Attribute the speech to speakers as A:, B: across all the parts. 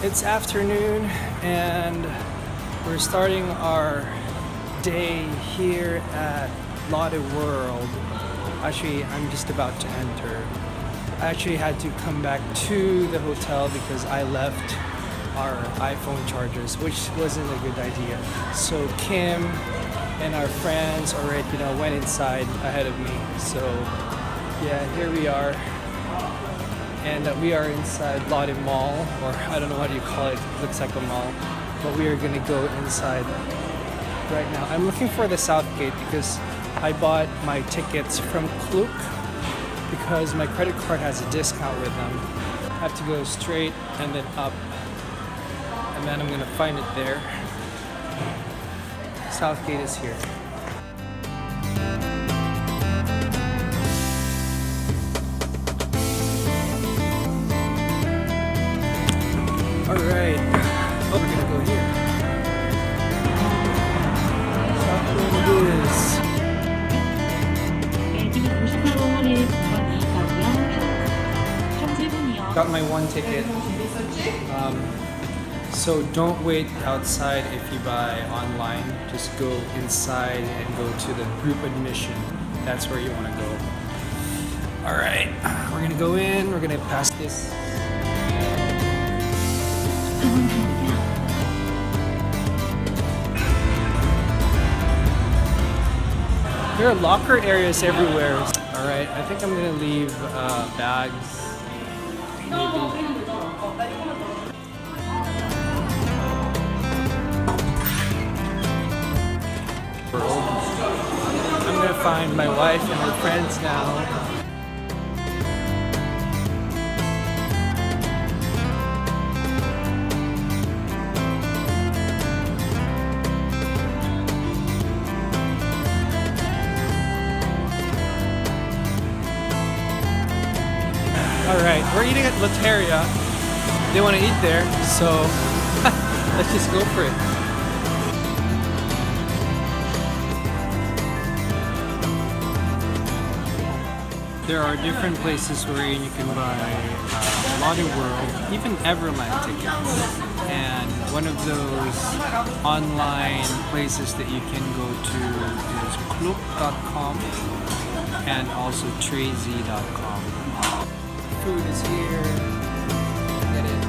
A: It's afternoon and we're starting our day here at Lotte World. Actually, I'm just about to enter. I actually had to come back to the hotel because I left our iPhone chargers, which wasn't a good idea. So Kim and our friends already, went inside ahead of me. So yeah, here we are. And we are inside Lotte Mall, or I don't know what you call it. It looks like a mall, but we are gonna go inside right now. I'm looking for the South Gate because I bought my tickets from Klook because my credit card has a discount with them. I have to go straight and then up, and then I'm gonna find it there. South Gate is here. Alright, oh, we're gonna go here. South Gate it is. Got my one ticket. So don't wait outside if you buy online. Just go inside and go to the group admission. That's where you want to go. Alright, we're gonna go in, we're gonna pass this. There are locker areas everywhere. Alright, I think I'm gonna leave bags. Maybe. I'm gonna find my wife and her friends now. Alright, we're eating at Lotteria. They want to eat there, so let's just go for it. There are different places where you can buy Lotte World, even Everland tickets. And one of those online places that you can go to is Klook.com and also Trazy.com. Food is here. Get it.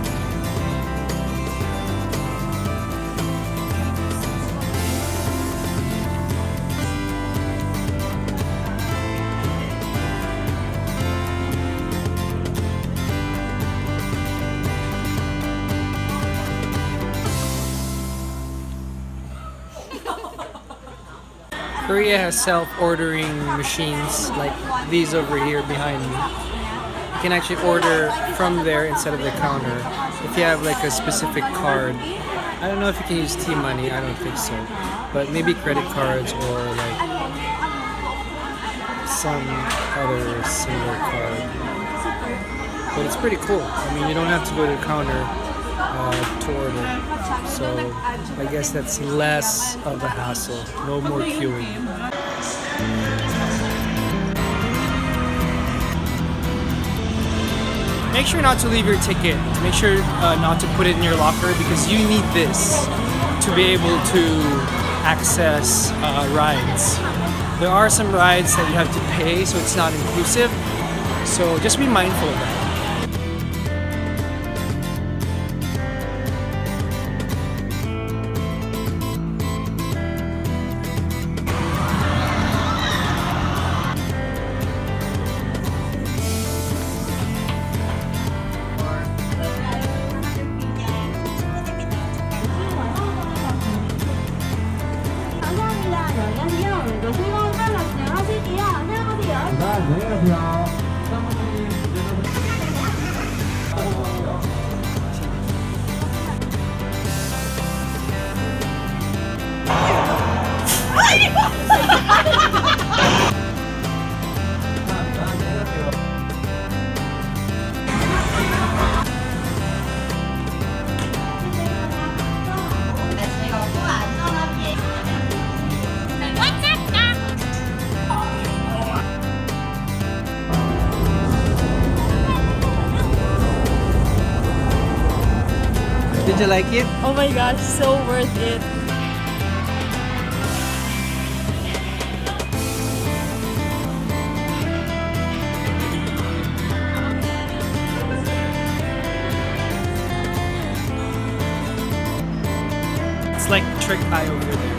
A: Korea has self-ordering machines like these over here behind me. You can actually order from there instead of the counter if you have like a specific card. I don't know if you can use T-Money, I don't think so. But maybe credit cards or like some other similar card. But it's pretty cool. I mean, you don't have to go to the counter to order. So I guess that's less of a hassle. No more queuing. Make sure not to leave your ticket. Make sure not to put it in your locker because you need this to be able to access rides. There are some rides that you have to pay, so it's not inclusive. So just be mindful of that. Did you like it?
B: Oh my gosh, so worth it.
A: It's like Trick Eye over there.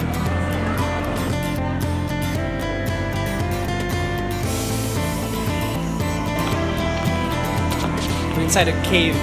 A: We're inside a cave.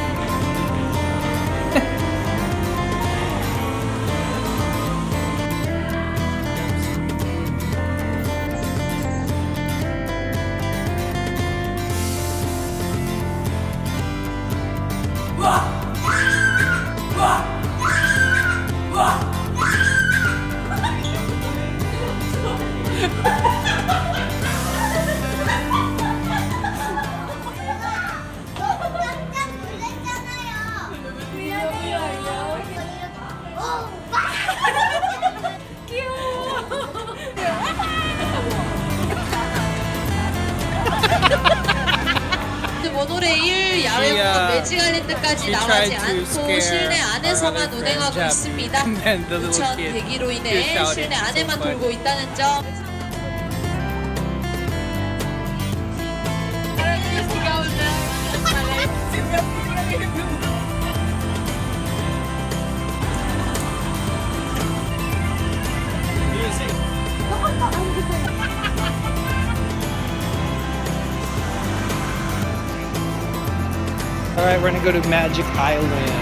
C: 모노레일 야외부터 매직아일랜드까지 나가지 않고 실내 안에서만 운행하고 있습니다. 우천 대기로 인해 실내 안에만 돌고 있다는 점.
A: Alright, we're gonna go to Magic Island.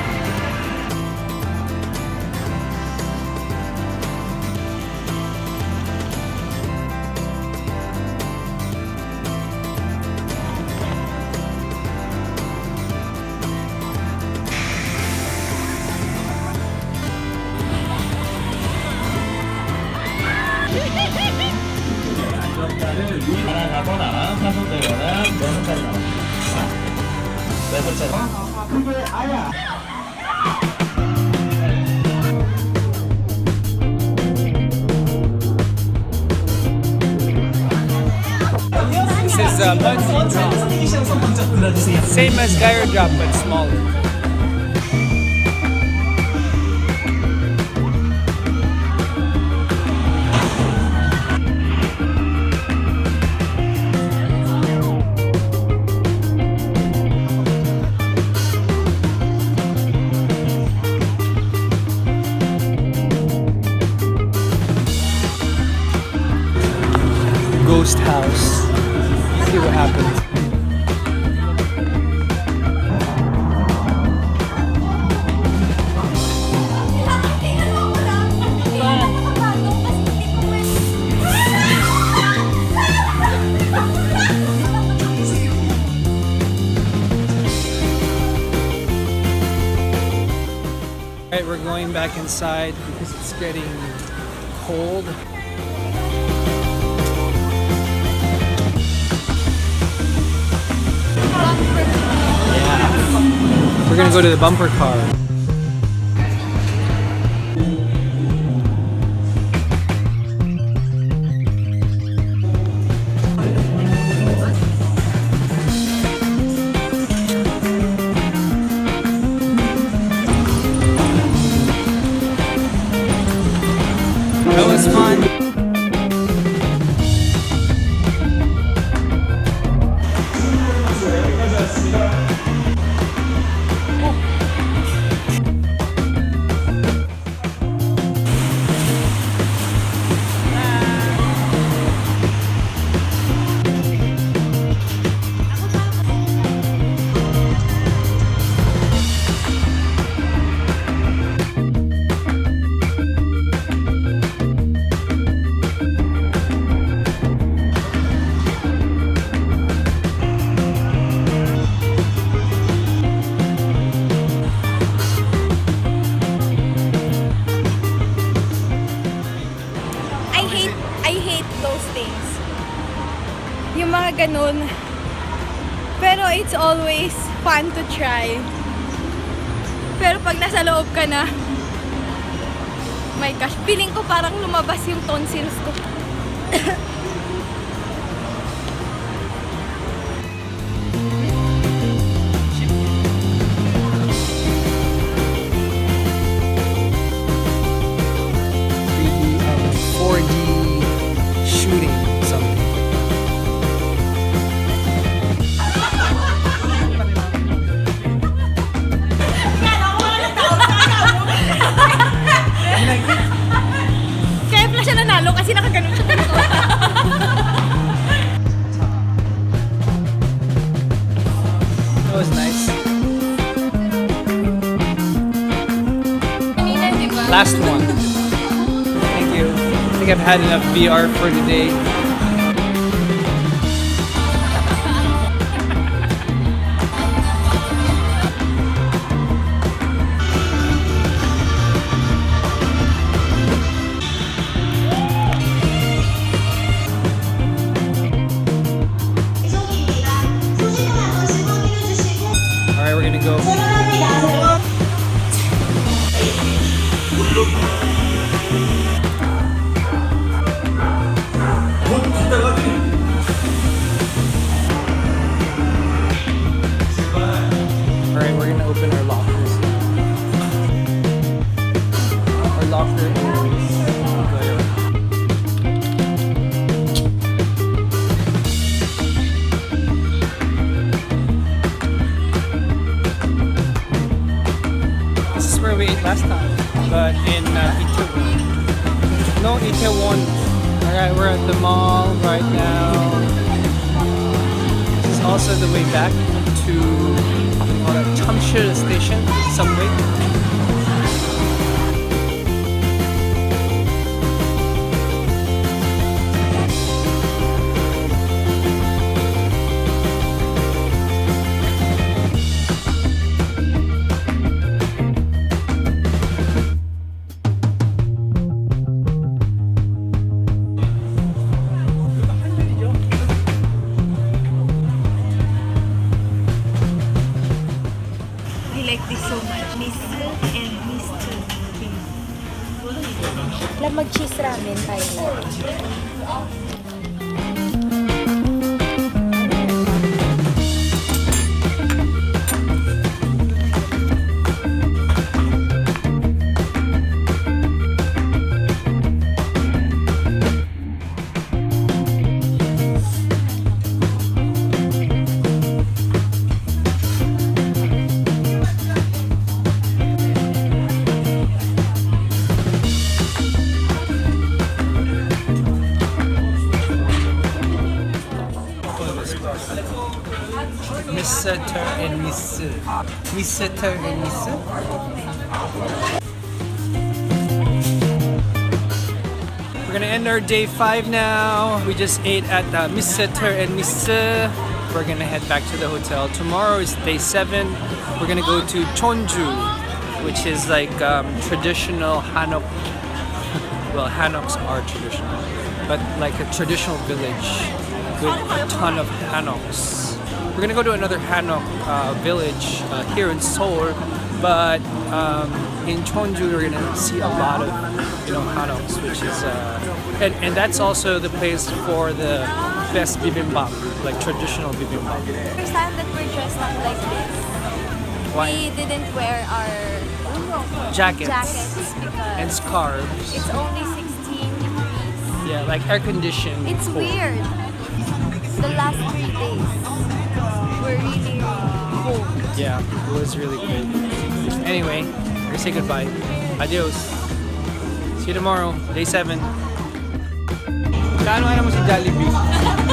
D: 날아가거나 파손되거나 매물차이 나옵니다. 매물차이
A: This is a bungee drop. Same as gyro drop, but smaller. Ghost house. See what happens. Alright, we're going back inside because it's getting cold. Yeah. We're gonna go to the bumper car. That was fun.
B: I hate those things. Yung mga ganun. Pero it's always fun to try. Pero pag nasa loob ka na, my gosh, feeling ko parang lumabas yung tonsils ko.
A: It was nice. Last one. Thank you. I think I've had enough VR for today. Alright, we're gonna go. Alright, we're gonna open our lockers. Our locker is there. This is where we ate last time, but in Itaewon. No, Itaewon. Alright, we're at the mall right now. This is also the way back to Chamshil Station, subway.
B: I like this so much. Miss and Miss Two. Alam, mag-cheese ramen tayo na.
A: Mr. and Miss. Mr. and Miss. We're gonna end our day 5 now. We just ate at Mr. and Miss. We're gonna head back to the hotel. Tomorrow is day 7. We're gonna go to Chonju, which is like traditional Hanok. Well, Hanoks are traditional, but like a traditional village with a ton of Hanoks. We're gonna go to another Hanok village here in Seoul, but in Chonju we're gonna see a lot of Hanoks, which is and that's also the place for the best bibimbap, like traditional bibimbap.
B: First time that we're dressed up like this.
A: Why?
B: We didn't wear our
A: Jackets
B: because
A: and scarves.
B: it's only 16 degrees.
A: Yeah, like air conditioned.
B: It's
A: cold.
B: weird. The last 3 days were really cold.
A: Yeah, it was really good. Anyway, we're gonna say goodbye. Adios. See you tomorrow, day 7. Kaano mo si Jollibee?